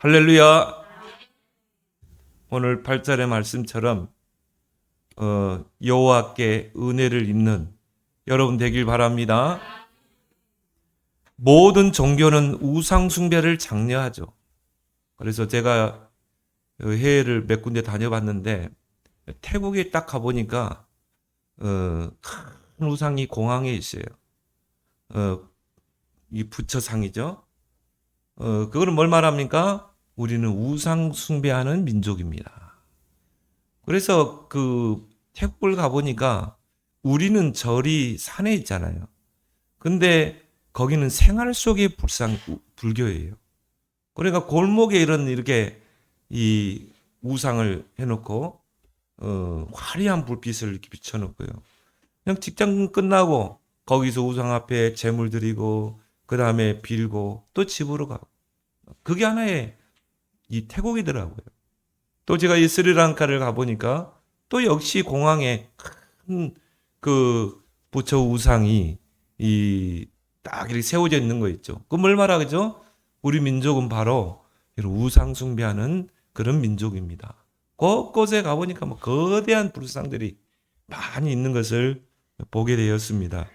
할렐루야. 오늘 8절의 말씀처럼 여호와께 은혜를 입는 여러분 되길 바랍니다. 모든 종교는 우상 숭배를 장려하죠. 그래서 제가 해외를 몇 군데 다녀봤는데 태국에 딱 가보니까 큰 우상이 공항에 있어요. 이 부처상이죠. 그거는 뭘 말합니까? 우리는 우상 숭배하는 민족입니다. 그래서 그 태국을 가보니까 우리는 절이 산에 있잖아요. 근데 거기는 생활 속의 불교예요. 그러니까 골목에 이렇게 이 우상을 해놓고 화려한 불빛을 이렇게 비춰놓고요. 그냥 직장 끝나고 거기서 우상 앞에 제물 드리고 그 다음에 빌고 또 집으로 가고 그게 하나의 이 태국이더라고요. 또 제가 이 스리랑카를 가보니까 또 역시 공항에 큰 그 부처 우상이 딱 이렇게 세워져 있는 거 있죠. 그 뭘 말하죠? 우리 민족은 바로 이런 우상 숭배하는 그런 민족입니다. 곳곳에 가보니까 뭐 거대한 불상들이 많이 있는 것을 보게 되었습니다.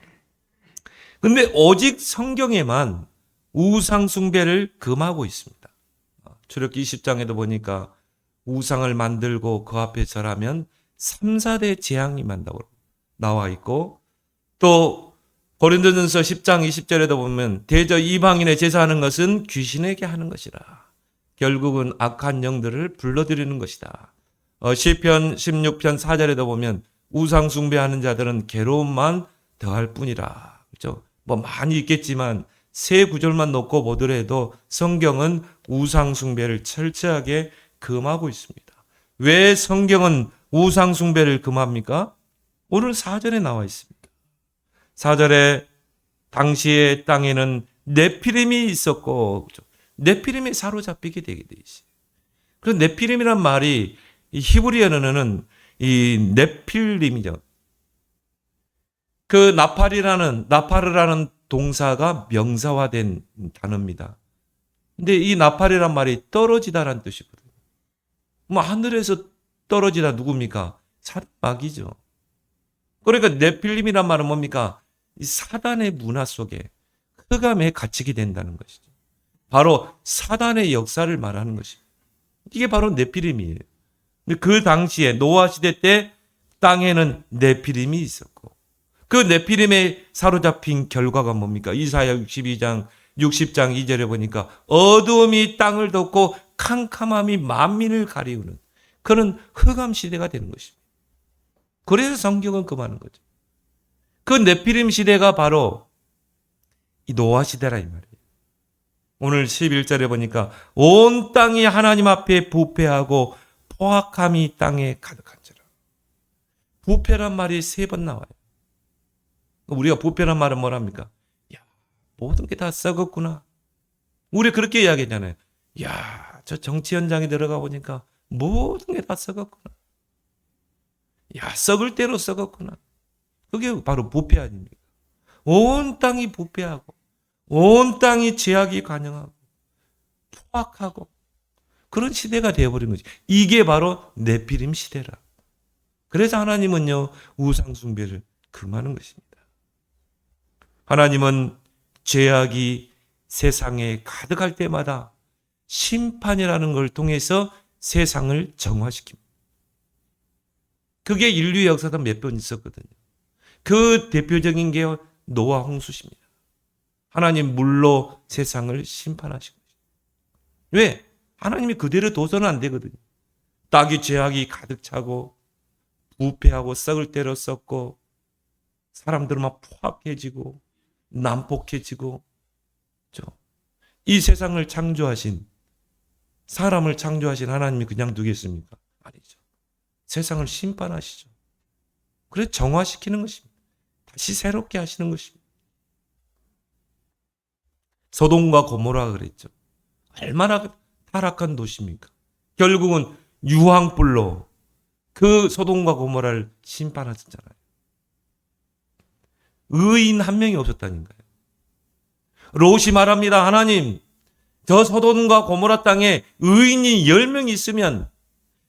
근데 오직 성경에만 우상 숭배를 금하고 있습니다. 출애굽기 20장에도 보니까 우상을 만들고 그 앞에 절하면 3, 4대 재앙이 만다고 나와 있고 또 고린도전서 10장 20절에도 보면 대저 이방인의 제사하는 것은 귀신에게 하는 것이라. 결국은 악한 영들을 불러들이는 것이다. 시편 16편 4절에도 보면 우상 숭배하는 자들은 괴로움만 더할 뿐이라. 그렇죠? 뭐 많이 있겠지만 세 구절만 놓고 보더라도 성경은 우상 숭배를 철저하게 금하고 있습니다. 왜 성경은 우상 숭배를 금합니까? 오늘 4절에 나와 있습니다. 4절에 당시의 땅에는 네피림이 있었고 네피림에 사로잡히게 되게 돼 있어요. 그래서 네피림이란 말이 이 히브리어는 이 네필림이죠. 그 나파르라는 동사가 명사화된 단어입니다. 근데 이 나팔이란 말이 떨어지다라는 뜻이거든요. 뭐 하늘에서 떨어지다 누굽니까? 사단마귀죠. 그러니까 네필림이란 말은 뭡니까? 이 사단의 문화 속에 흑암에 갇히게 된다는 것이죠. 바로 사단의 역사를 말하는 것입니다. 이게 바로 네필림이에요. 근데 그 당시에 노아 시대 때 땅에는 네필림이 있었고 그 네필림에 사로잡힌 결과가 뭡니까? 이사야 62장 60장 2절에 보니까 어두움이 땅을 덮고 캄캄함이 만민을 가리우는 그런 흑암 시대가 되는 것입니다. 그래서 성경은 금하는 거죠. 그 네피림 시대가 바로 이 노아 시대라 이 말이에요. 오늘 11절에 보니까 온 땅이 하나님 앞에 부패하고 포악함이 땅에 가득한지라. 부패란 말이 3번 나와요. 우리가 부패란 말은 뭐랍니까? 야, 모든 게 다 썩었구나. 우리 그렇게 이야기하잖아요. 야, 저 정치 현장에 들어가 보니까 모든 게 다 썩었구나. 야, 썩을 대로 썩었구나. 그게 바로 부패 아닙니까? 온 땅이 부패하고 온 땅이 죄악이 관영하고 포악하고 그런 시대가 되어버린 거지. 이게 바로 네피림 시대라. 그래서 하나님은요 우상 숭배를 금하는 것입니다. 하나님은 죄악이 세상에 가득할 때마다 심판이라는 걸 통해서 세상을 정화시킵니다. 그게 인류의 역사가 몇 번 있었거든요. 그 대표적인 게 노아 홍수십니다. 하나님 물로 세상을 심판하신 거죠. 왜? 하나님이 그대로 둬서는 안 되거든요. 땅이 죄악이 가득 차고 부패하고 썩을 대로 썩고 사람들은 막 포악해지고 난폭해지고 이 세상을 창조하신 사람을 창조하신 하나님이 그냥 두겠습니까? 아니죠. 세상을 심판하시죠. 그래서 정화시키는 것입니다. 다시 새롭게 하시는 것입니다. 소돔과 고모라가 그랬죠. 얼마나 타락한 도시입니까? 결국은 유황불로 그 소돔과 고모라를 심판하셨잖아요. 의인 한 명이 없었다니까요. 롯이 말합니다. 하나님, 저 소돔과 고모라 땅에 의인이 10명 있으면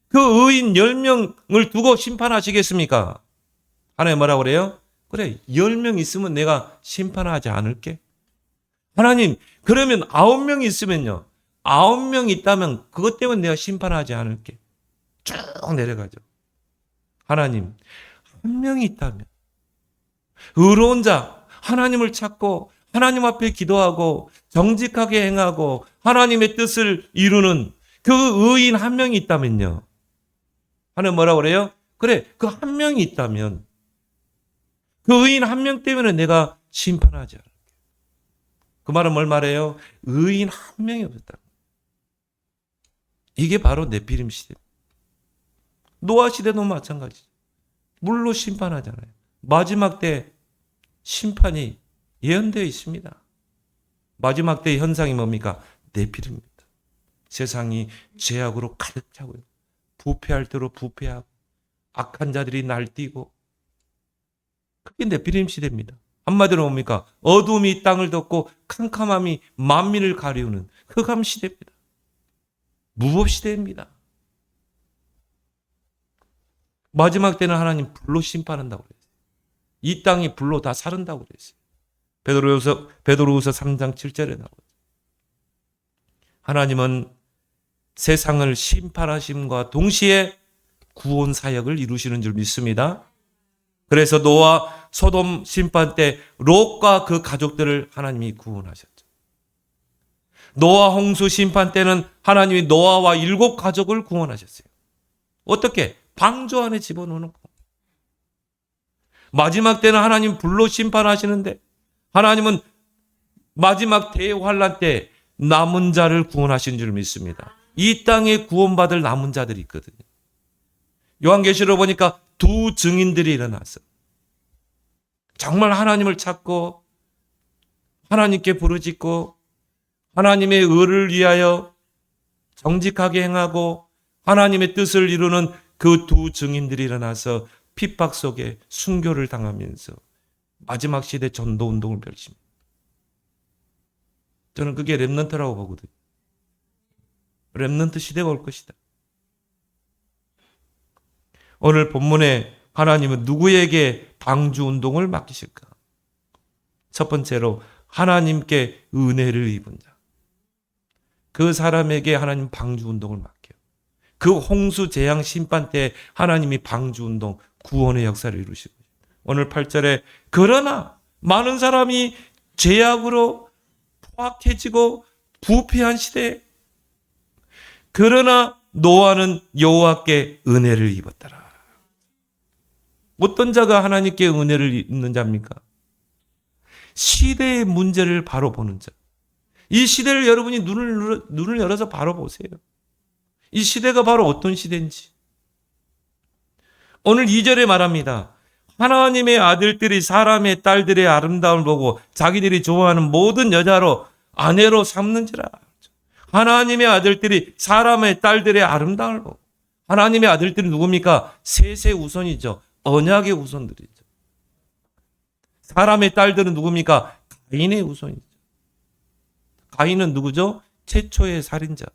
그 의인 10명을 두고 심판하시겠습니까? 하나님 뭐라고 그래요? 그래, 10명 있으면 내가 심판하지 않을게. 하나님, 그러면 9명 있으면요. 9명 있다면 그것 때문에 내가 심판하지 않을게. 쭉 내려가죠. 하나님, 1명이 있다면 의로운 자, 하나님을 찾고 하나님 앞에 기도하고 정직하게 행하고 하나님의 뜻을 이루는 그 의인 1명이 있다면요. 하나님 뭐라고 그래요? 그래, 그 1명이 있다면 그 의인 1명 때문에 내가 심판하지 않을게. 그 말은 뭘 말해요? 의인 1명이 없었다. 이게 바로 네피림 시대. 노아 시대도 마찬가지죠. 물로 심판하잖아요. 마지막 때 심판이 예언되어 있습니다. 마지막 때의 현상이 뭡니까? 네피림입니다. 세상이 죄악으로 가득 차고요. 부패할 대로 부패하고 악한 자들이 날뛰고 그게 네피림 시대입니다. 한마디로 뭡니까? 어둠이 땅을 덮고 캄캄함이 만민을 가리우는 흑암 시대입니다. 무법 시대입니다. 마지막 때는 하나님 불로 심판한다고 그랬어요. 이 땅이 불로 다 사른다고 그랬어요. 베드로후서 3장 7절에 나오죠. 하나님은 세상을 심판하심과 동시에 구원 사역을 이루시는 줄 믿습니다. 그래서 노아 소돔 심판 때 롯과 그 가족들을 하나님이 구원하셨죠. 노아 홍수 심판 때는 하나님이 노아와 7 가족을 구원하셨어요. 어떻게? 방주 안에 집어넣는 거. 마지막 때는 하나님 불로 심판하시는데 하나님은 마지막 대환란 때 남은 자를 구원하신 줄 믿습니다. 이 땅에 구원받을 남은 자들이 있거든요. 요한계시록 보니까 2 증인들이 일어났어요. 정말 하나님을 찾고 하나님께 부르짖고 하나님의 의를 위하여 정직하게 행하고 하나님의 뜻을 이루는 그 2 증인들이 일어나서 핍박 속에 순교를 당하면서 마지막 시대 전도운동을 펼칩니다. 저는 그게 렘넌트라고 보거든요. 렘넌트 시대가 올 것이다. 오늘 본문에 하나님은 누구에게 방주운동을 맡기실까? 첫 번째로 하나님께 은혜를 입은 자. 그 사람에게 하나님 방주운동을 맡겨요. 그 홍수 재앙 심판 때 하나님이 방주운동 구원의 역사를 이루시고 오늘 8절에 그러나 많은 사람이 죄악으로 포악해지고 부패한 시대에 그러나 노아는 여호와께 은혜를 입었더라. 어떤 자가 하나님께 은혜를 입는 자입니까? 시대의 문제를 바로 보는 자. 이 시대를 여러분이 눈을 열어서 바로 보세요. 이 시대가 바로 어떤 시대인지. 오늘 2절에 말합니다. 하나님의 아들들이 사람의 딸들의 아름다움을 보고 자기들이 좋아하는 모든 여자로 아내로 삼는지라. 하나님의 아들들이 사람의 딸들의 아름다움을 보고 하나님의 아들들이 누굽니까? 셋의 우선이죠. 언약의 우선들이죠. 사람의 딸들은 누굽니까? 가인의 우선이죠. 가인은 누구죠? 최초의 살인자.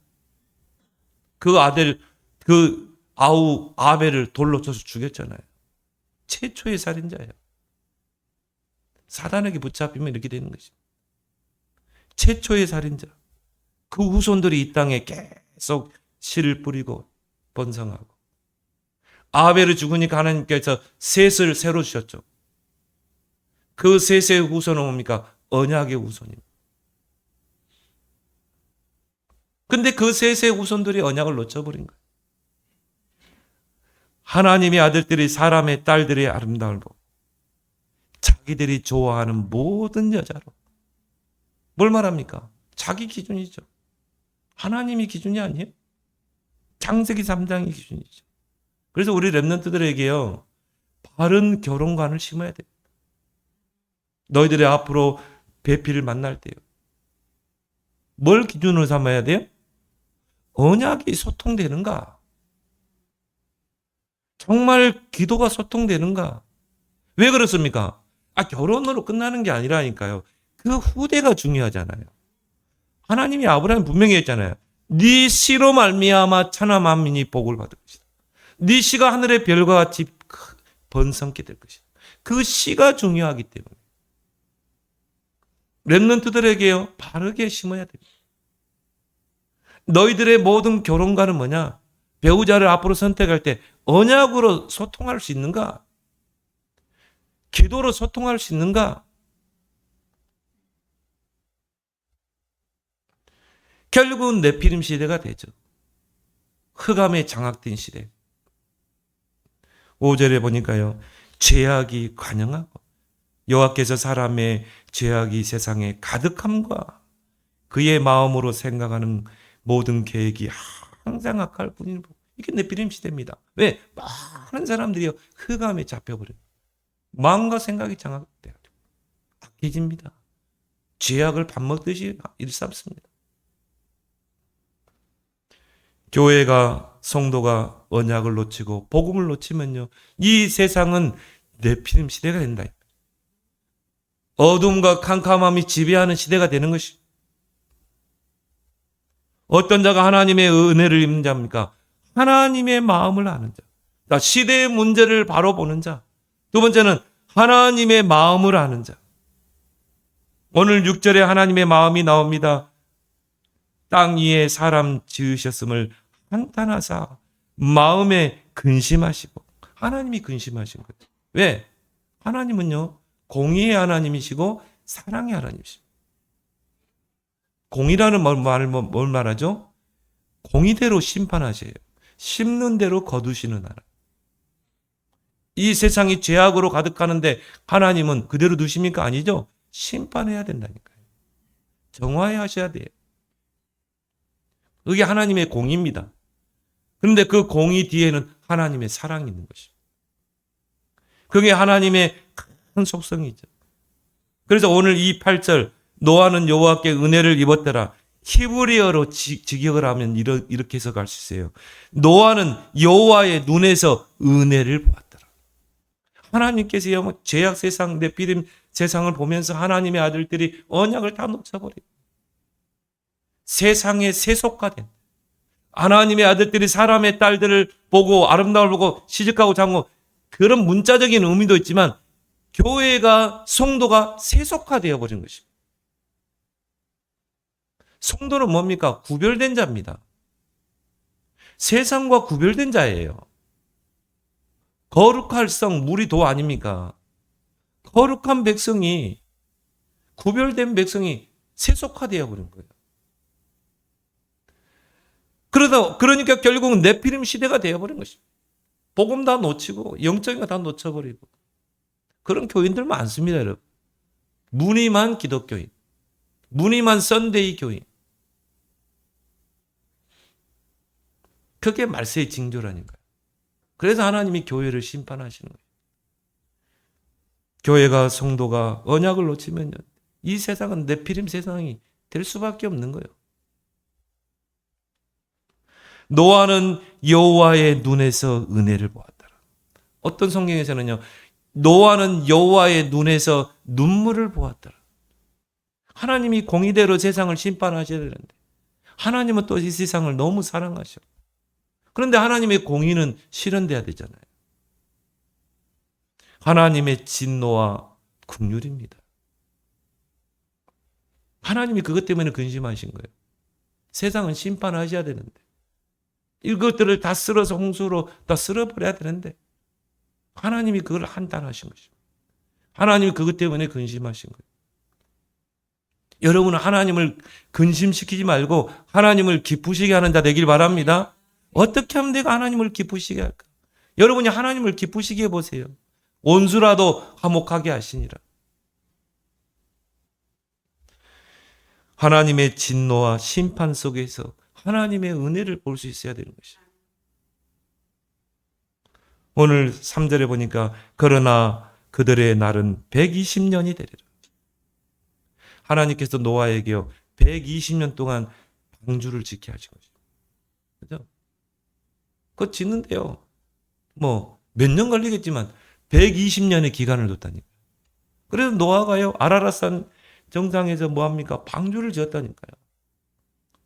그 아들, 그 아우 아벨을 돌로 쳐서 죽였잖아요. 최초의 살인자예요. 사단에게 붙잡히면 이렇게 되는 것입니다. 최초의 살인자. 그 후손들이 이 땅에 계속 씨를 뿌리고 번성하고 아벨을 죽으니까 하나님께서 셋을 새로 주셨죠. 그 셋의 후손은 뭡니까? 언약의 후손입니다. 근데 그 셋의 후손들이 언약을 놓쳐버린 거예요. 하나님의 아들들이 사람의 딸들의 아름다움을 보고 자기들이 좋아하는 모든 여자로 뭘 말합니까? 자기 기준이죠. 하나님이 기준이 아니에요. 창세기 3장이 기준이죠. 그래서 우리 렘넌트들에게요. 바른 결혼관을 심어야 돼요. 너희들이 앞으로 배필을 만날 때요. 뭘 기준으로 삼아야 돼요? 언약이 소통되는가? 정말 기도가 소통되는가? 왜 그렇습니까? 결혼으로 끝나는 게 아니라니까요. 그 후대가 중요하잖아요. 하나님이 아브라함 분명히 했잖아요. 네 씨로 말미암아 천하 만민이 복을 받을 것이다. 네 씨가 하늘의 별과 같이 번성케 될 것이다. 그 씨가 중요하기 때문에 렘넌트들에게요 바르게 심어야 됩니다. 너희들의 모든 결혼관은 뭐냐? 배우자를 앞으로 선택할 때 언약으로 소통할 수 있는가? 기도로 소통할 수 있는가? 결국은 네피림 시대가 되죠. 흑암에 장악된 시대. 5절에 보니까요. 죄악이 관영하고 여호와께서 사람의 죄악이 세상에 가득함과 그의 마음으로 생각하는 모든 계획이 항상 악할 뿐이니 이게 네피림 시대입니다. 왜? 많은 사람들이 흑암에 잡혀버려요. 마음과 생각이 장악돼요. 악해집니다. 죄악을 밥 먹듯이 일삼습니다. 교회가 성도가 언약을 놓치고 복음을 놓치면요. 이 세상은 네피림 시대가 된다. 어둠과 캄캄함이 지배하는 시대가 되는 것이. 어떤 자가 하나님의 은혜를 입는 자입니까? 하나님의 마음을 아는 자. 그러니까 시대의 문제를 바로 보는 자. 두 번째는 하나님의 마음을 아는 자. 오늘 6절에 하나님의 마음이 나옵니다. 땅 위에 사람 지으셨음을 한탄하사 마음에 근심하시고. 하나님이 근심하신 거예요. 왜? 하나님은요 공의의 하나님이시고 사랑의 하나님이십니다. 공의라는 말을 뭘 말하죠? 공의대로 심판하세요. 심는 대로 거두시는 하나님. 이 세상이 죄악으로 가득하는데 하나님은 그대로 두십니까? 아니죠. 심판해야 된다니까요. 정화하셔야 돼요. 그게 하나님의 공의입니다. 그런데 그 공의 뒤에는 하나님의 사랑이 있는 것입니다. 그게 하나님의 큰 속성이죠. 그래서 오늘 이 8절 노아는 여호와께 은혜를 입었더라. 히브리어로 직역을 하면 이렇게 해석할 수 있어요. 노아는 여호와의 눈에서 은혜를 보았더라. 하나님께서 죄악 세상 네피림 세상을 보면서 하나님의 아들들이 언약을 다 놓쳐버려요. 세상에 세속화된 하나님의 아들들이 사람의 딸들을 보고 아름다움을 보고 시집가고 장고 그런 문자적인 의미도 있지만 교회가 성도가 세속화되어 버린 것입니다. 성도는 뭡니까? 구별된 자입니다. 세상과 구별된 자예요. 거룩할 성 물이 도 아닙니까? 거룩한 백성이 구별된 백성이 세속화되어 버린 거예요. 그러니까 결국은 네피림 시대가 되어버린 것입니다. 복음 다 놓치고 영적인 거 다 놓쳐버리고 그런 교인들 많습니다, 여러분. 무늬만 기독교인, 무늬만 썬데이 교인. 그게 말세의 징조라니까요. 그래서 하나님이 교회를 심판하시는 거예요. 교회가 성도가 언약을 놓치면 이 세상은 네피림 세상이 될 수밖에 없는 거예요. 노아는 여호와의 눈에서 은혜를 보았더라. 어떤 성경에서는요. 노아는 여호와의 눈에서 눈물을 보았더라. 하나님이 공의대로 세상을 심판하셔야 되는데 하나님은 또 이 세상을 너무 사랑하셔. 그런데 하나님의 공의는 실현돼야 되잖아요. 하나님의 진노와 긍휼입니다. 하나님이 그것 때문에 근심하신 거예요. 세상은 심판하셔야 되는데 이것들을 다 쓸어서 홍수로 다 쓸어버려야 되는데 하나님이 그걸 한탄하신 것입니다. 하나님이 그것 때문에 근심하신 거예요. 여러분은 하나님을 근심시키지 말고 하나님을 기쁘시게 하는 자 되길 바랍니다. 어떻게 하면 내가 하나님을 기쁘시게 할까? 여러분이 하나님을 기쁘시게 해보세요. 온수라도 화목하게 하시니라. 하나님의 진노와 심판 속에서 하나님의 은혜를 볼 수 있어야 되는 것이에요. 오늘 3절에 보니까 그러나 그들의 날은 120년이 되리라. 하나님께서 노아에게요 120년 동안 방주를 지게 하신 것이죠. 그죠? 그거 짓는데요. 뭐 몇 년 걸리겠지만 120년의 기간을 뒀다니까요. 그래서 노아가요 아라랏산 정상에서 뭐합니까? 방주를 지었다니까요.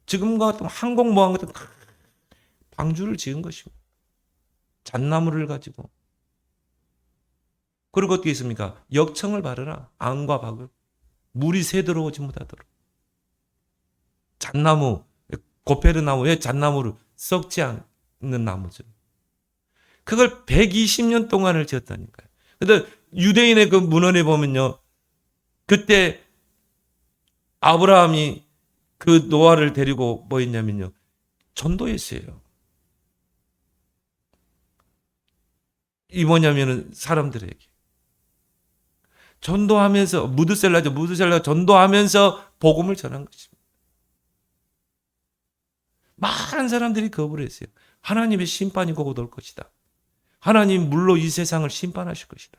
지금과 같은 항공모함 같은 큰 방주를 지은 것입니다. 잣나무를 가지고. 그리고 어떻게 있습니까? 역청을 바르라. 앙과 박을. 물이 새 들어오지 못하도록. 잣나무, 고페르나무의 잣나무를 썩지 않는 나무죠. 그걸 120년 동안을 지었다니까요. 근데 유대인의 그 문헌에 보면요. 그때 아브라함이 그 노아를 데리고 뭐 했냐면요. 전도했어요. 이 뭐냐면은 사람들에게. 전도하면서, 무드셀라가 전도하면서 복음을 전한 것입니다. 많은 사람들이 거부를 했어요. 하나님의 심판이 곧 올 것이다. 하나님 물로 이 세상을 심판하실 것이다.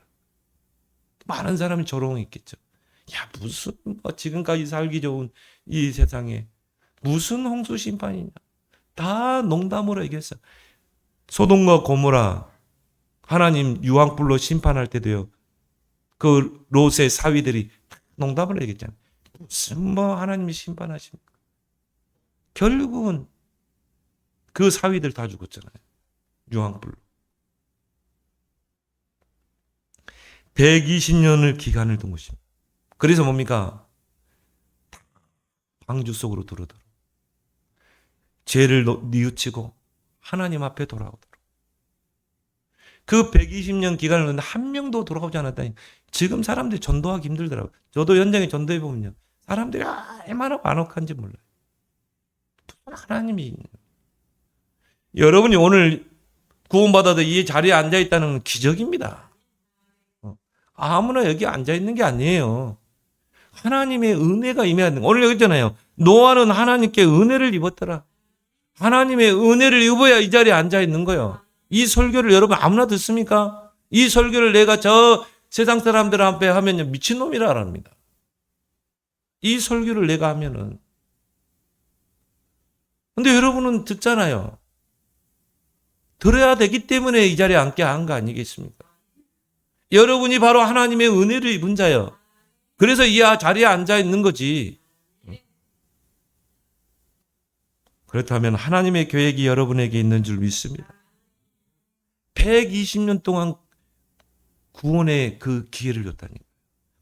많은 사람이 조롱했겠죠. 야, 무슨 지금까지 살기 좋은 이 세상에 무슨 홍수 심판이냐. 다 농담으로 얘기했어. 소돔과 고모라 하나님 유황불로 심판할 때도요. 그 롯의 사위들이 농담을 얘기했잖아요. 무슨 하나님이 심판하십니까? 결국은 그 사위들 다 죽었잖아요. 유황불로. 120년을 기간을 둔 것입니다. 그래서 뭡니까? 방주 속으로 들어들어. 죄를 뉘우치고 하나님 앞에 돌아오도록. 그 120년 기간을 뒀는데 한 명도 돌아오지 않았다니. 지금 사람들이 전도하기 힘들더라고요. 저도 현장에 전도해 보면요. 사람들이 얼마나 완혹한지 몰라요. 하나님이 있는. 여러분이 오늘 구원받아도 이 자리에 앉아있다는 건 기적입니다. 아무나 여기 앉아있는 게 아니에요. 하나님의 은혜가 임해야 되는. 오늘 여기 있잖아요. 노아는 하나님께 은혜를 입었더라. 하나님의 은혜를 입어야 이 자리에 앉아있는 거예요. 이 설교를 여러분 아무나 듣습니까? 이 설교를 내가 저 세상 사람들 앞에 하면 미친놈이라 합니다. 이 설교를 내가 하면은. 근데 여러분은 듣잖아요. 들어야 되기 때문에 이 자리에 앉게 한 거 아니겠습니까? 여러분이 바로 하나님의 은혜를 입은 자예요. 그래서 이 자리에 앉아 있는 거지. 그렇다면 하나님의 계획이 여러분에게 있는 줄 믿습니다. 120년 동안 구원의 그 기회를 줬다니까요.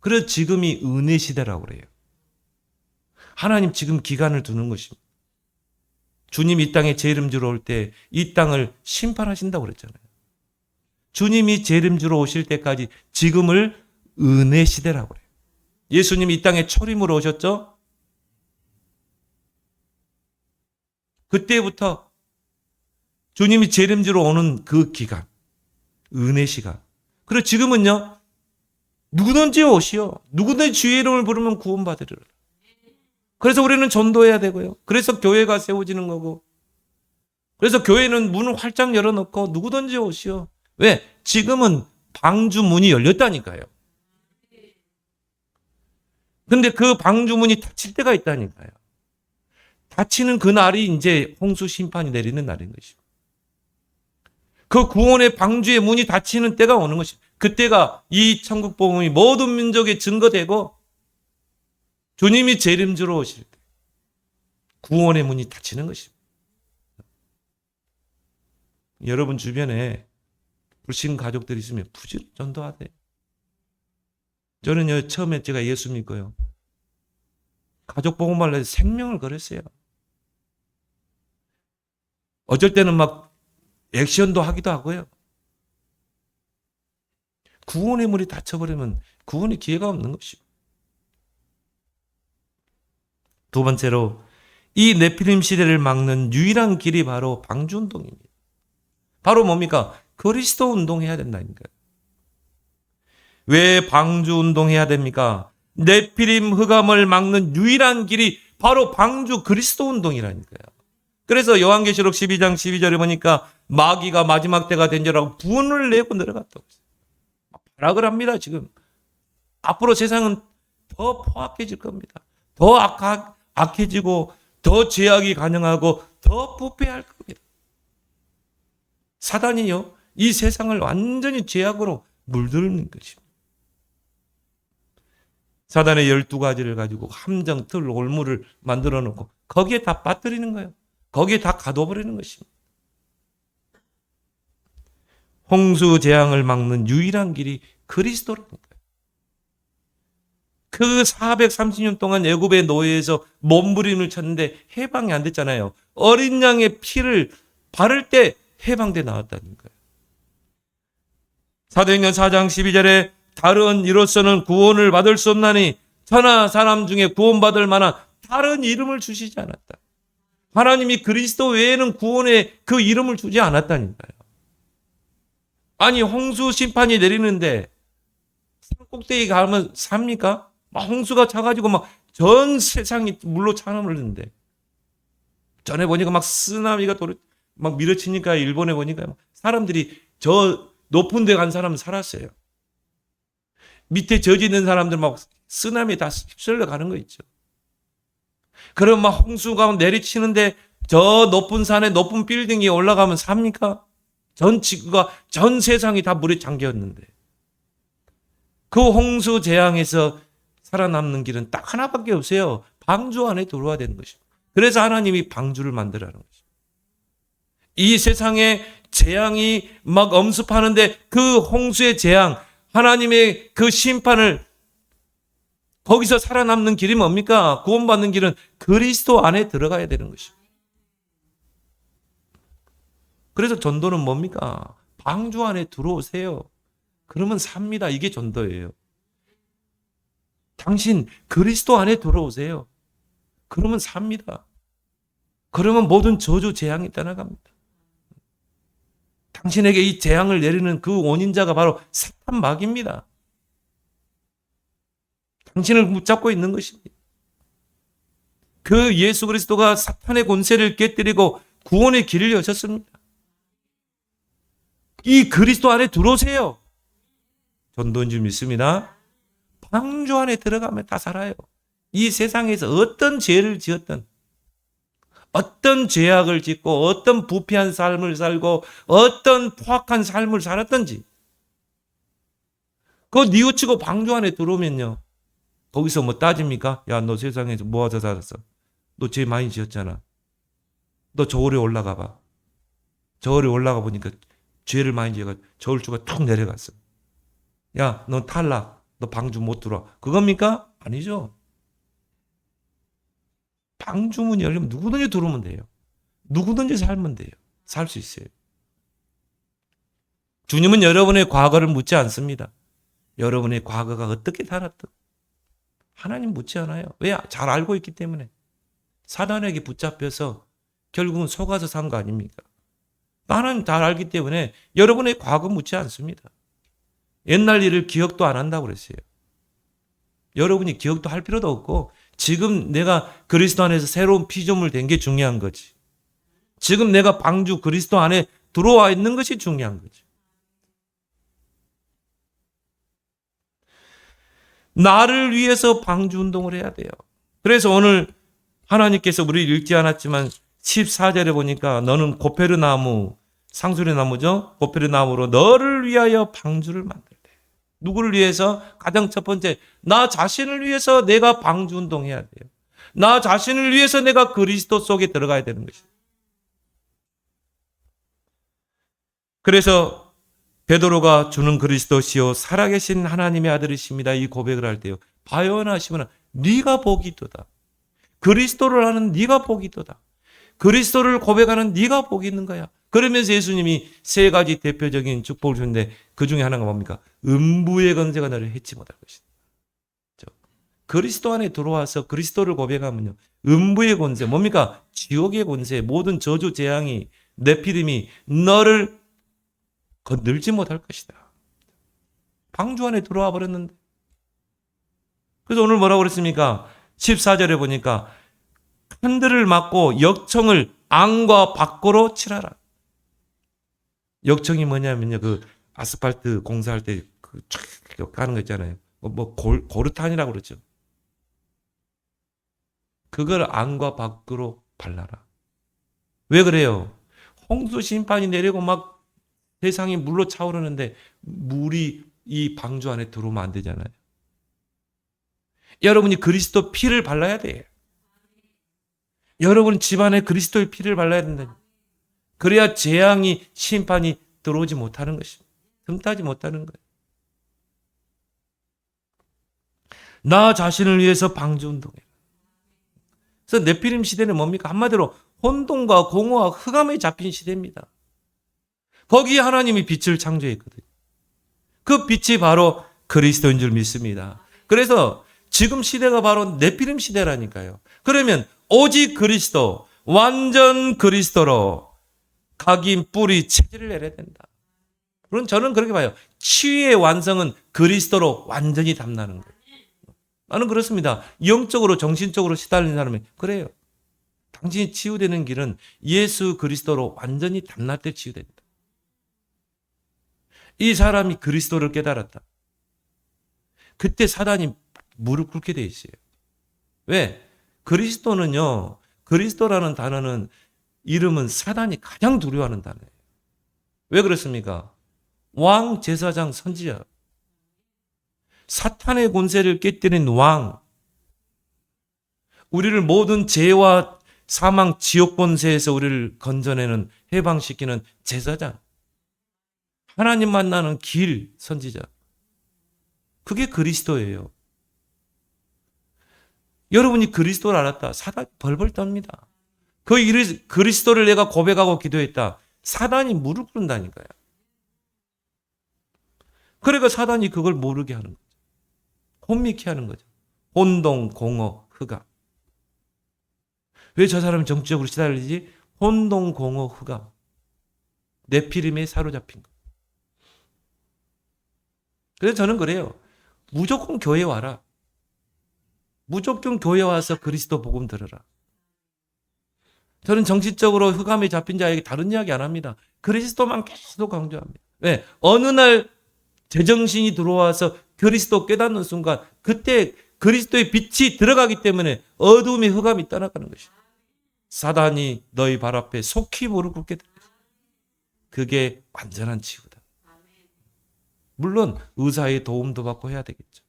그래서 지금이 은혜 시대라고 그래요. 하나님 지금 기간을 두는 것입니다. 주님 이 땅에 재림주로 올 때 이 땅을 심판하신다고 그랬잖아요. 주님이 재림주로 오실 때까지 지금을 은혜 시대라고 그래요. 예수님이 이 땅에 초림으로 오셨죠? 그때부터 주님이 재림주로 오는 그 기간, 은혜 시간. 그리고 지금은요, 누구든지 오시오. 누구든지 주의 이름을 부르면 구원받으리라. 그래서 우리는 전도해야 되고요. 그래서 교회가 세워지는 거고. 그래서 교회는 문을 활짝 열어놓고 누구든지 오시오. 왜? 지금은 방주 문이 열렸다니까요. 근데 그 방주 문이 닫힐 때가 있다니까요. 닫히는 그 날이 이제 홍수 심판이 내리는 날인 것입니다. 그 구원의 방주의 문이 닫히는 때가 오는 것입니다. 그때가 이 천국 복음이 모든 민족에 증거되고 주님이 재림주로 오실 때 구원의 문이 닫히는 것입니다. 여러분 주변에 불신 가족들이 있으면 부지런히 전도하세요. 저는요, 처음에 제가 예수 믿고요. 가족 복음을 해서 생명을 걸었어요. 어쩔 때는 막 액션도 하기도 하고요. 구원의 문이 닫혀버리면 구원의 기회가 없는 것이고. 두 번째로 이 네피림 시대를 막는 유일한 길이 바로 방주운동입니다. 바로 뭡니까? 그리스도 운동해야 된다니까요. 왜 방주운동해야 됩니까? 네피림 흑암을 막는 유일한 길이 바로 방주 그리스도 운동이라니까요. 그래서 요한계시록 12장 12절에 보니까 마귀가 마지막 때가 된 줄 알고 분을 내고 내려갔다고 했어요. 발악을 합니다, 지금. 앞으로 세상은 더 포악해질 겁니다. 더 악해지고 더 죄악이 가능하고 더 부패할 겁니다. 사단이요, 이 세상을 완전히 죄악으로 물드는 것입니다. 사단의 12가지를 가지고 함정, 틀, 올무를 만들어 놓고 거기에 다 빠뜨리는 거예요. 거기에 다 가둬버리는 것입니다. 홍수 재앙을 막는 유일한 길이 그리스도라니까요. 그 430년 동안 애굽의 노예에서 몸부림을 쳤는데 해방이 안 됐잖아요. 어린 양의 피를 바를 때 해방돼 나왔다는 거예요. 사도행전 4장 12절에 다른 이로서는 구원을 받을 수 없나니 천하 사람 중에 구원받을 만한 다른 이름을 주시지 않았다. 하나님이 그리스도 외에는 구원의 그 이름을 주지 않았다니까요. 아니 홍수 심판이 내리는데 산 꼭대기 가면 삽니까? 막 홍수가 차가지고 막 전 세상이 물로 차오르는데 전에 보니까 막 쓰나미가 막 밀어치니까 일본에 보니까 사람들이 저 높은 데 간 사람은 살았어요. 밑에 저지 있는 사람들 막 쓰나미에 다 휩쓸려 가는 거 있죠. 그럼 막 홍수가 내리치는데 저 높은 산에 높은 빌딩이 올라가면 삽니까? 전 지구가 전 세상이 다 물에 잠겼는데 그 홍수 재앙에서 살아남는 길은 딱 하나밖에 없어요. 방주 안에 들어와야 되는 것입니다. 그래서 하나님이 방주를 만들라는 것입니다. 이 세상에 재앙이 막 엄습하는데 그 홍수의 재앙, 하나님의 그 심판을 거기서 살아남는 길이 뭡니까? 구원받는 길은 그리스도 안에 들어가야 되는 것입니다. 그래서 전도는 뭡니까? 방주 안에 들어오세요. 그러면 삽니다. 이게 전도예요. 당신 그리스도 안에 들어오세요. 그러면 삽니다. 그러면 모든 저주 재앙이 떠나갑니다. 당신에게 이 재앙을 내리는 그 원인자가 바로 사탄 마귀입니다. 당신을 붙잡고 있는 것입니다. 그 예수 그리스도가 사탄의 권세를 깨뜨리고 구원의 길을 여셨습니다. 이 그리스도 안에 들어오세요. 전도인 줄 믿습니다. 방주 안에 들어가면 다 살아요. 이 세상에서 어떤 죄를 지었든 어떤 죄악을 짓고 어떤 부패한 삶을 살고 어떤 포악한 삶을 살았든지 그거 뉘우치고 방주 안에 들어오면요. 거기서 뭐 따집니까? 야, 너 세상에서 뭐 하다 살았어? 너 죄 많이 지었잖아. 너 저울에 올라가 봐. 저울에 올라가 보니까 죄를 많이 지어가 저울주가 툭 내려갔어. 야, 너 탈락. 너 방주 못 들어와. 그겁니까? 아니죠. 방주문이 열리면 누구든지 들어오면 돼요. 누구든지 살면 돼요. 살 수 있어요. 주님은 여러분의 과거를 묻지 않습니다. 여러분의 과거가 어떻게 살았든 하나님 묻지 않아요. 왜? 잘 알고 있기 때문에. 사단에게 붙잡혀서 결국은 속아서 산 거 아닙니까? 하나님 잘 알기 때문에 여러분의 과거 묻지 않습니다. 옛날 일을 기억도 안 한다고 그랬어요. 여러분이 기억도 할 필요도 없고 지금 내가 그리스도 안에서 새로운 피조물 된 게 중요한 거지. 지금 내가 방주 그리스도 안에 들어와 있는 것이 중요한 거지. 나를 위해서 방주 운동을 해야 돼요. 그래서 오늘 하나님께서 우리를 읽지 않았지만 14절에 보니까 너는 고페르 나무, 상수리 나무죠. 고페르 나무로 너를 위하여 방주를 만들래. 누구를 위해서? 가장 첫 번째, 나 자신을 위해서 내가 방주 운동해야 돼요. 나 자신을 위해서 내가 그리스도 속에 들어가야 되는 것이에요. 그래서 베드로가 주는 그리스도시요 살아계신 하나님의 아들이십니다. 이 고백을 할 때요. 바요나시면 네가 복이 있도다. 그리스도를 아는 네가 복이 있도다. 그리스도를 고백하는 네가 복이 있는 거야. 그러면서 예수님이 세 가지 대표적인 축복을 주는데 그 중에 하나가 뭡니까? 음부의 권세가 너를 해치 못할 것이다. 그리스도 안에 들어와서 그리스도를 고백하면요. 음부의 권세, 뭡니까? 지옥의 권세, 모든 저주 재앙이 네피림이 너를 건들지 못할 것이다. 방주 안에 들어와 버렸는데. 그래서 오늘 뭐라고 그랬습니까? 14절에 보니까 칸들을 막고 역청을 안과 밖으로 칠하라. 역청이 뭐냐면요. 그 아스팔트 공사할 때 그 쫙 가는 거 있잖아요. 고르탄이라고 그러죠. 그걸 안과 밖으로 발라라. 왜 그래요? 홍수 심판이 내리고 막 세상이 물로 차오르는데 물이 이 방주 안에 들어오면 안 되잖아요. 여러분이 그리스도 피를 발라야 돼요. 여러분 집안에 그리스도의 피를 발라야 된다. 그래야 재앙이 심판이 들어오지 못하는 것입니다. 틈타지 못하는 거예요. 나 자신을 위해서 방주운동해. 그래서 네피림 시대는 뭡니까? 한마디로 혼돈과 공허와 흑암에 잡힌 시대입니다. 거기에 하나님이 빛을 창조했거든요. 그 빛이 바로 그리스도인 줄 믿습니다. 그래서 지금 시대가 바로 네피림 시대라니까요. 그러면 오직 그리스도, 완전 그리스도로 각인 뿌리 체질을 내려야 된다. 그럼 저는 그렇게 봐요. 치유의 완성은 그리스도로 완전히 담나는 거예요. 나는 그렇습니다. 영적으로 정신적으로 시달리는 사람이 그래요. 당신이 치유되는 길은 예수 그리스도로 완전히 담날 때 치유된다. 이 사람이 그리스도를 깨달았다. 그때 사단이 무릎 꿇게 돼 있어요. 왜? 그리스도는요. 그리스도라는 단어는 이름은 사단이 가장 두려워하는 단어예요. 왜 그렇습니까? 왕, 제사장, 선지자. 사탄의 권세를 깨뜨린 왕. 우리를 모든 죄와 사망, 지옥 권세에서 우리를 건져내는 해방시키는 제사장. 하나님 만나는 길, 선지자. 그게 그리스도예요. 여러분이 그리스도를 알았다. 사단이 벌벌 떱니다. 그 그리스도를 내가 고백하고 기도했다. 사단이 무릎 꿇는다니까요. 그러니까 사단이 그걸 모르게 하는 거죠. 혼미케 하는 거죠. 혼동, 공허, 흑암. 왜 저 사람은 정치적으로 시달리지? 혼동, 공허, 흑암. 네피림에 사로잡힌 거. 그래서 저는 그래요. 무조건 교회 와라. 무조건 교회 와서 그리스도 복음 들으라. 저는 정치적으로 흑암에 잡힌 자에게 다른 이야기 안 합니다. 그리스도만 계속 강조합니다. 왜? 어느 날 제정신이 들어와서 그리스도 깨닫는 순간 그때 그리스도의 빛이 들어가기 때문에 어두움의 흑암이 떠나가는 것입니다. 사단이 너희 발 앞에 속히 무릎 꿇게 됩니다. 그게 완전한 치유다. 물론 의사의 도움도 받고 해야 되겠죠.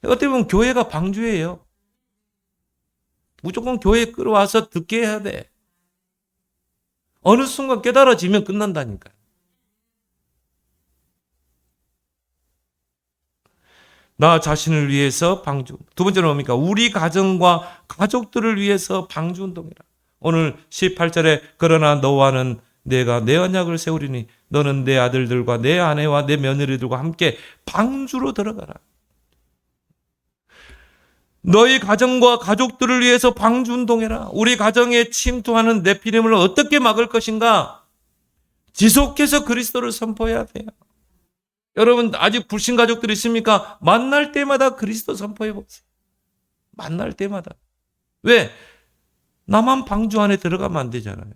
어떻게 보면 교회가 방주예요. 무조건 교회에 끌어와서 듣게 해야 돼. 어느 순간 깨달아지면 끝난다니까요. 나 자신을 위해서 방주. 두 번째는 뭡니까? 우리 가정과 가족들을 위해서 방주운동이라. 오늘 18절에 그러나 너와는 내가 내 언약을 세우리니 너는 내 아들들과 내 아내와 내 며느리들과 함께 방주로 들어가라. 너희 가정과 가족들을 위해서 방주운동해라. 우리 가정에 침투하는 네피림을 어떻게 막을 것인가? 지속해서 그리스도를 선포해야 돼요. 여러분 아직 불신 가족들 있습니까? 만날 때마다 그리스도 선포해 보세요. 만날 때마다. 왜? 나만 방주 안에 들어가면 안 되잖아요.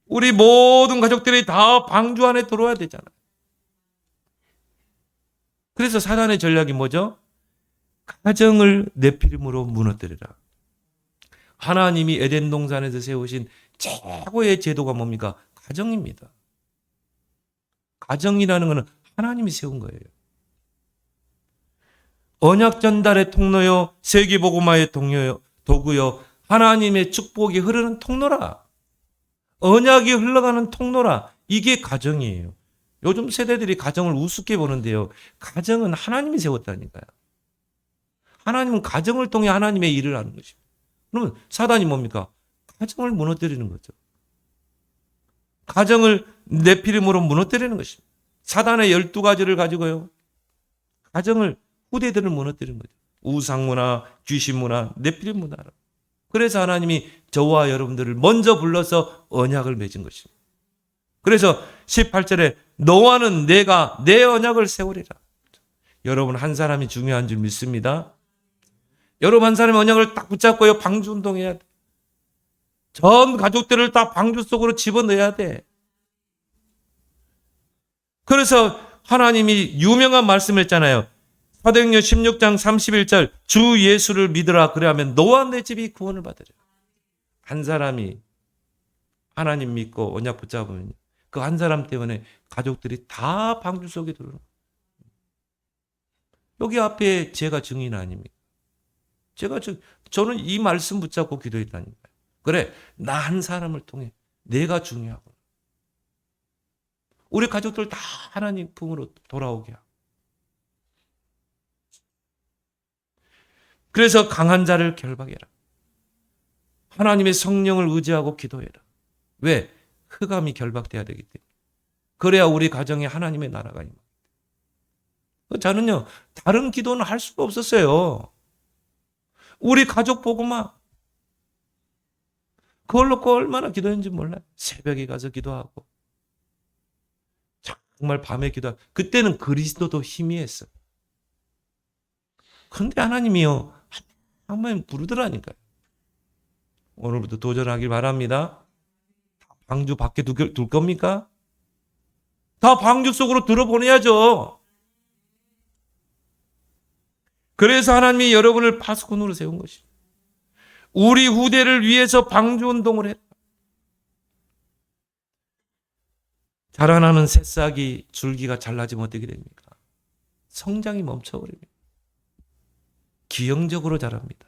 우리 모든 가족들이 다 방주 안에 들어와야 되잖아요. 그래서 사단의 전략이 뭐죠? 가정을 네피림으로 무너뜨리라. 하나님이 에덴 동산에서 세우신 최고의 제도가 뭡니까? 가정입니다. 가정이라는 것은 하나님이 세운 거예요. 언약 전달의 통로요, 세계복음화의 도구요, 하나님의 축복이 흐르는 통로라. 언약이 흘러가는 통로라. 이게 가정이에요. 요즘 세대들이 가정을 우습게 보는데요. 가정은 하나님이 세웠다니까요. 하나님은 가정을 통해 하나님의 일을 하는 것입니다. 그러면 사단이 뭡니까? 가정을 무너뜨리는 거죠. 가정을 네피림으로 무너뜨리는 것입니다. 사단의 12가지를 가지고요. 가정을 후대들을 무너뜨리는 거죠. 우상문화, 귀신문화, 네피림 문화로. 그래서 하나님이 저와 여러분들을 먼저 불러서 언약을 맺은 것입니다. 그래서 18절에 너와는 내가 내 언약을 세우리라. 여러분 한 사람이 중요한 줄 믿습니다. 여러분 한 사람의 언약을 딱 붙잡고요. 방주운동해야 돼. 전 가족들을 다 방주 속으로 집어넣어야 돼. 그래서 하나님이 유명한 말씀을 했잖아요. 사도행전 16장 31절 주 예수를 믿으라 그래야면 너와 내 집이 구원을 받으리라. 한 사람이 하나님 믿고 언약 붙잡으면 그 한 사람 때문에 가족들이 다 방주 속에 들어오는 거예요. 여기 앞에 제가 증인 아닙니까? 저는 이 말씀 붙잡고 기도했다니까요. 그래, 나 한 사람을 통해 내가 중요하고 우리 가족들 다 하나님 품으로 돌아오게 하고. 그래서 강한 자를 결박해라. 하나님의 성령을 의지하고 기도해라. 왜? 흑암이 결박돼야 되기 때문에. 그래야 우리 가정에 하나님의 나라가 임합니다. 저는요, 다른 기도는 할 수가 없었어요. 우리 가족 보고만 그걸 놓고 얼마나 기도했는지 몰라요. 새벽에 가서 기도하고 정말 밤에 기도하고. 그때는 그리스도도 희미했어요. 그런데 하나님이요, 한번 부르더라니까요. 오늘부터 도전하길 바랍니다. 방주 밖에 둘 겁니까? 다 방주 속으로 들어보내야죠. 그래서 하나님이 여러분을 파수꾼으로 세운 것입니다. 우리 후대를 위해서 방주 운동을 했다. 자라나는 새싹이 줄기가 잘라지면 어떻게 됩니까? 성장이 멈춰버립니다. 기형적으로 자랍니다.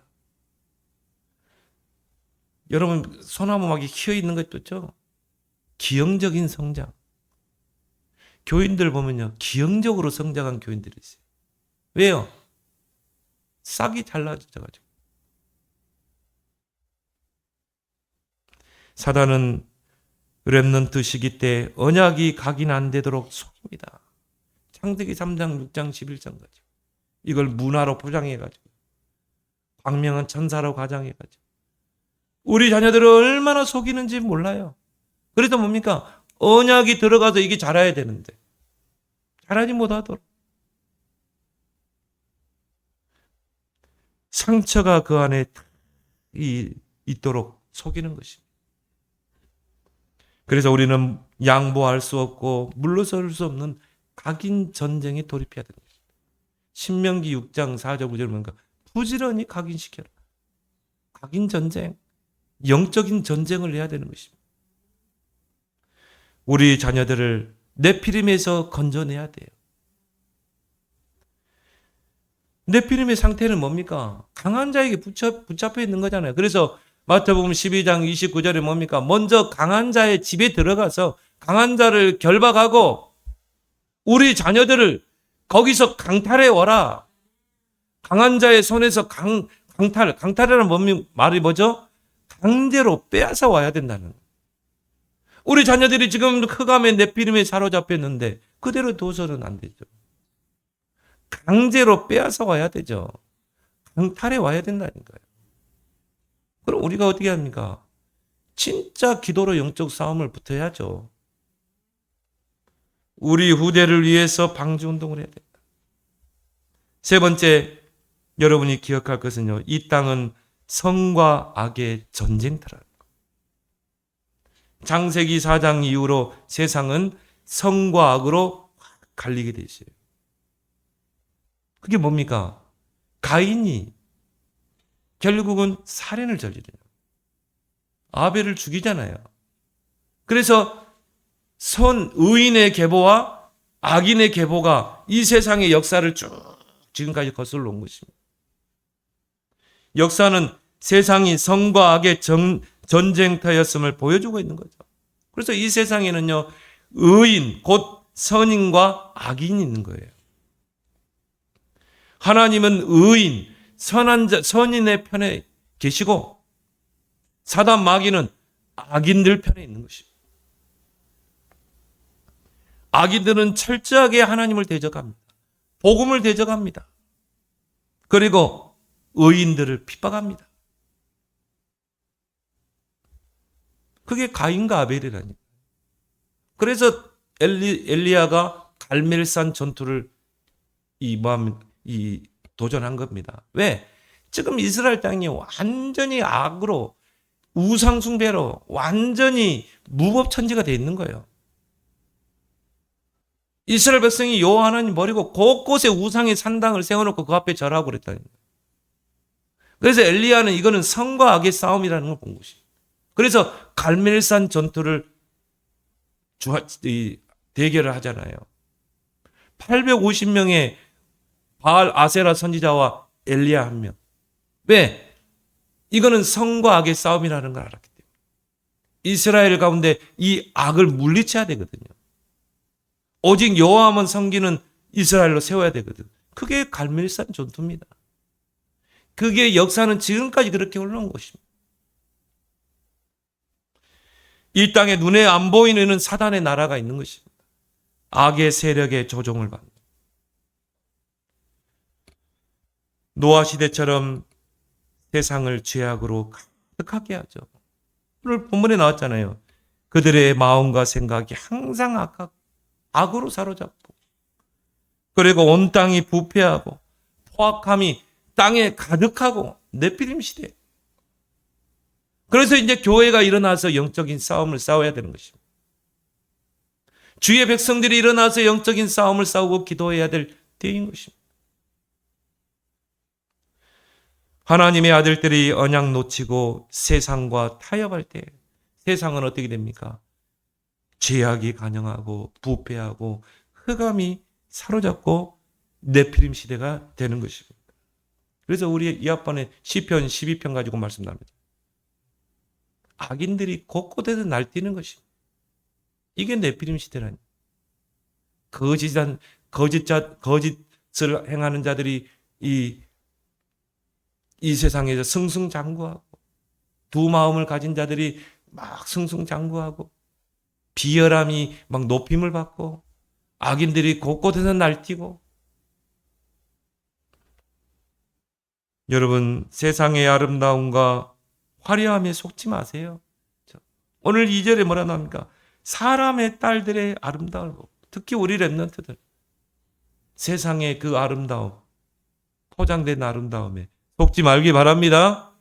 여러분 소나무 막이 휘어 있는 것도 있죠? 기형적인 성장. 교인들 보면요, 기형적으로 성장한 교인들이 있어요. 왜요? 싹이 잘라져가지고. 사단은 렘넌트 시기 때 언약이 각인 안 되도록 속입니다. 창세기 3장, 6장, 11장까지. 이걸 문화로 포장해가지고 광명한 천사로 가장해가지고 우리 자녀들을 얼마나 속이는지 몰라요. 그래서 뭡니까? 언약이 들어가서 이게 자라야 되는데 자라지 못하도록. 상처가 그 안에 있도록 속이는 것입니다. 그래서 우리는 양보할 수 없고 물러설 수 없는 각인 전쟁에 돌입해야 됩니다. 신명기 6장 4절 9절 뭔가 부지런히 각인시켜라. 각인 전쟁, 영적인 전쟁을 해야 되는 것입니다. 우리 자녀들을 네피림에서 건져내야 돼요. 네피림의 상태는 뭡니까? 강한 자에게 붙잡혀 있는 거잖아요. 그래서 마태복음 12장 29절에 뭡니까? 먼저 강한 자의 집에 들어가서 강한 자를 결박하고 우리 자녀들을 거기서 강탈해 오라. 강한 자의 손에서 강탈이라는 말이 뭐죠? 강제로 빼앗아 와야 된다는 거예요. 우리 자녀들이 지금 흑암의 네피림에 사로잡혔는데 그대로 둬서는 안 되죠. 강제로 빼앗아 와야 되죠. 강탈해 와야 된다니까요. 그럼 우리가 어떻게 합니까? 진짜 기도로 영적 싸움을 붙어야죠. 우리 후대를 위해서 방주 운동을 해야 된다. 세 번째, 여러분이 기억할 것은요, 이 땅은 성과 악의 전쟁터라는 것. 창세기 4장 이후로 세상은 성과 악으로 갈리게 돼 있어요. 그게 뭡니까? 가인이 결국은 살인을 저지르요. 아벨을 죽이잖아요. 그래서 의인의 계보와 악인의 계보가 이 세상의 역사를 쭉 지금까지 거슬러 온 것입니다. 역사는 세상이 성과 악의 전쟁터였음을 보여주고 있는 거죠. 그래서 이 세상에는요, 의인, 곧 선인과 악인이 있는 거예요. 하나님은 의인, 선인의 편에 계시고 사단 마귀는 악인들 편에 있는 것입니다. 악인들은 철저하게 하나님을 대적합니다. 복음을 대적합니다. 그리고 의인들을 핍박합니다. 그게 가인과 아벨이라니까. 그래서 엘리야가 갈멜산 전투를 도전한 겁니다. 왜? 지금 이스라엘 땅이 완전히 악으로 우상숭배로 완전히 무법천지가 되어 있는 거예요. 이스라엘 백성이 여호와 하나님 버리고 곳곳에 우상의 산당을 세워놓고 그 앞에 절하고 그랬다는 거예요. 그래서 엘리야는 이거는 성과 악의 싸움이라는 걸 본 것이에요. 그래서 갈멜산 전투를 대결을 하잖아요. 850명의 바알 아세라 선지자와 엘리야 한 명. 왜? 이거는 성과 악의 싸움이라는 걸 알았기 때문에. 이스라엘 가운데 이 악을 물리쳐야 되거든요. 오직 여호와만 섬기는 이스라엘로 세워야 되거든. 그게 갈멜산 전투입니다. 그게 역사는 지금까지 그렇게 흘러온 것입니다. 이 땅에 눈에 안 보이는 사단의 나라가 있는 것입니다. 악의 세력의 조종을 받는. 노아 시대처럼 세상을 죄악으로 가득하게 하죠. 오늘 본문에 나왔잖아요. 그들의 마음과 생각이 항상 악으로 사로잡고, 그리고 온 땅이 부패하고 포악함이 땅에 가득하고 네피림 시대. 그래서 이제 교회가 일어나서 영적인 싸움을 싸워야 되는 것입니다. 주의 백성들이 일어나서 영적인 싸움을 싸우고 기도해야 될 때인 것입니다. 하나님의 아들들이 언약 놓치고 세상과 타협할 때 세상은 어떻게 됩니까? 죄악이 간영하고 부패하고 흑암이 사로잡고 네피림 시대가 되는 것입니다. 그래서 우리 이 앞번에 시편 12편 가지고 말씀 나눕니다. 악인들이 곳곳에서 날뛰는 것입니다. 이게 네피림 시대라니. 거짓을 행하는 자들이 이 세상에서 승승장구하고, 두 마음을 가진 자들이 막 승승장구하고, 비열함이 막 높임을 받고, 악인들이 곳곳에서 날뛰고. 여러분, 세상의 아름다움과 화려함에 속지 마세요. 오늘 2절에 뭐라 나옵니까? 사람의 딸들의 아름다움을 보고, 특히 우리 렘넌트들, 세상의 그 아름다움, 포장된 아름다움에 속지 말기 바랍니다.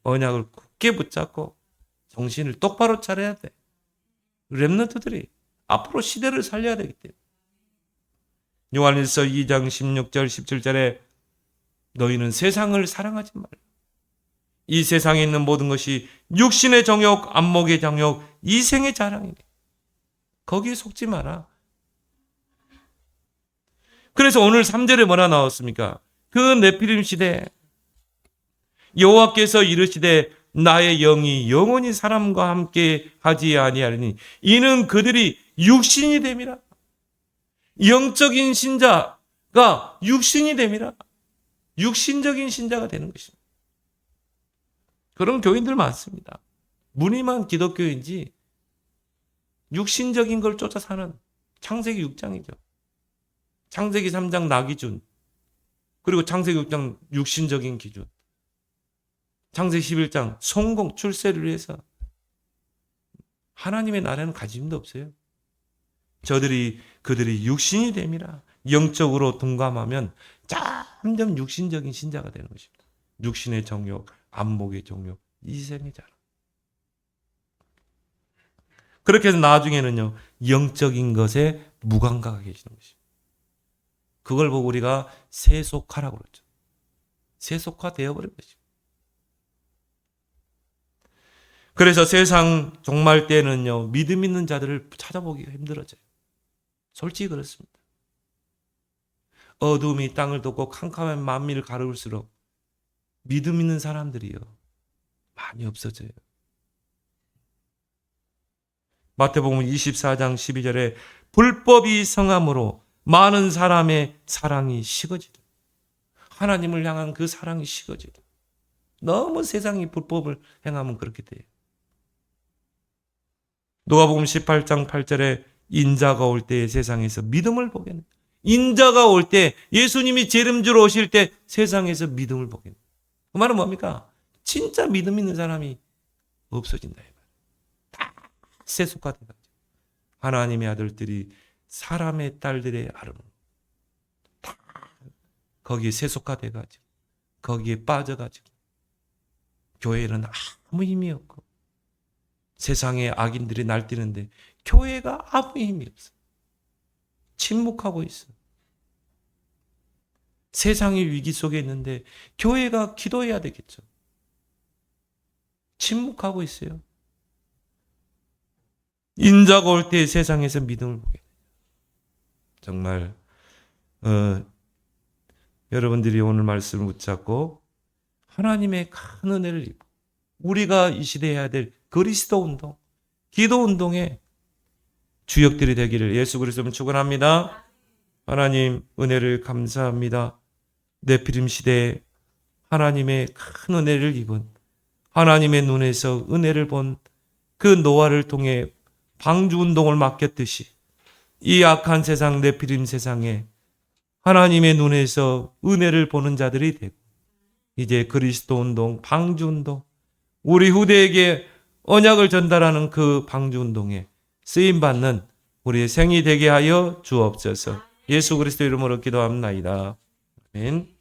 언약을 굳게 붙잡고 정신을 똑바로 차려야 돼. 렘넌트들이 앞으로 시대를 살려야 되기 때문에. 요한일서 2장 16절 17절에 너희는 세상을 사랑하지 말라. 이 세상에 있는 모든 것이 육신의 정욕, 안목의 정욕, 이생의 자랑이니 거기에 속지 마라. 그래서 오늘 3절에 뭐라 나왔습니까? 그 네피림 시대 여호와께서 이르시되 나의 영이 영원히 사람과 함께 하지 아니하리니 이는 그들이 육신이 됨이라. 영적인 신자가 육신이 됨이라. 육신적인 신자가 되는 것입니다. 그런 교인들 많습니다. 무늬만 기독교인지 육신적인 걸 쫓아 사는. 창세기 6장이죠. 창세기 3장 나 기준, 그리고 창세기 6장 육신적인 기준, 창세기 11장 성공, 출세를 위해서. 하나님의 나라는 가짐도 없어요. 그들이 육신이 됨이라. 영적으로 동감하면 점점 육신적인 신자가 되는 것입니다. 육신의 정욕, 안목의 정욕, 이생의 자랑. 그렇게 해서 나중에는요, 영적인 것에 무감각하게 계시는 것입니다. 그걸 보고 우리가 세속화라고 그러죠. 세속화 되어버린 것입니다. 그래서 세상 종말 때는요, 믿음 있는 자들을 찾아보기가 힘들어져요. 솔직히 그렇습니다. 어둠이 땅을 덮고 캄캄한 만민을 가로울수록 믿음 있는 사람들이요, 많이 없어져요. 마태복음 24장 12절에 불법이 성함으로 많은 사람의 사랑이 식어지다. 하나님을 향한 그 사랑이 식어지다. 너무 세상이 불법을 행하면 그렇게 돼요. 누가복음 18장 8절에 인자가 올 때에 세상에서 믿음을 보겠네. 인자가 올 때, 예수님이 재림주로 오실 때 세상에서 믿음을 보겠네. 그 말은 뭡니까? 진짜 믿음 있는 사람이 없어진다. 다 세속화돼가지고 하나님의 아들들이 사람의 딸들의 아름, 다 거기에 세속화돼가지고 거기에 빠져가지고 교회는 아무 힘이 없고 세상에 악인들이 날뛰는데 교회가 아무 힘이 없어. 침묵하고 있어. 세상의 위기 속에 있는데 교회가 기도해야 되겠죠. 침묵하고 있어요. 인자가 올 때 세상에서 믿음을 보게 돼요. 정말 여러분들이 오늘 말씀을 붙잡고 하나님의 큰 은혜를 입고 우리가 이 시대에 해야 될 그리스도 운동, 기도 운동의 주역들이 되기를 예수 그리스도로 축원합니다. 하나님 은혜를 감사합니다. 네피림 시대에 하나님의 큰 은혜를 입은 하나님의 눈에서 은혜를 본 그 노아를 통해 방주 운동을 맡겼듯이 이 악한 세상 네피림 세상에 하나님의 눈에서 은혜를 보는 자들이 되고 이제 그리스도 운동, 방주 운동, 우리 후대에게 언약을 전달하는 그 방주 운동에 쓰임 받는 우리의 생이 되게 하여 주옵소서. 예수 그리스도 이름으로 기도합나이다. 아멘.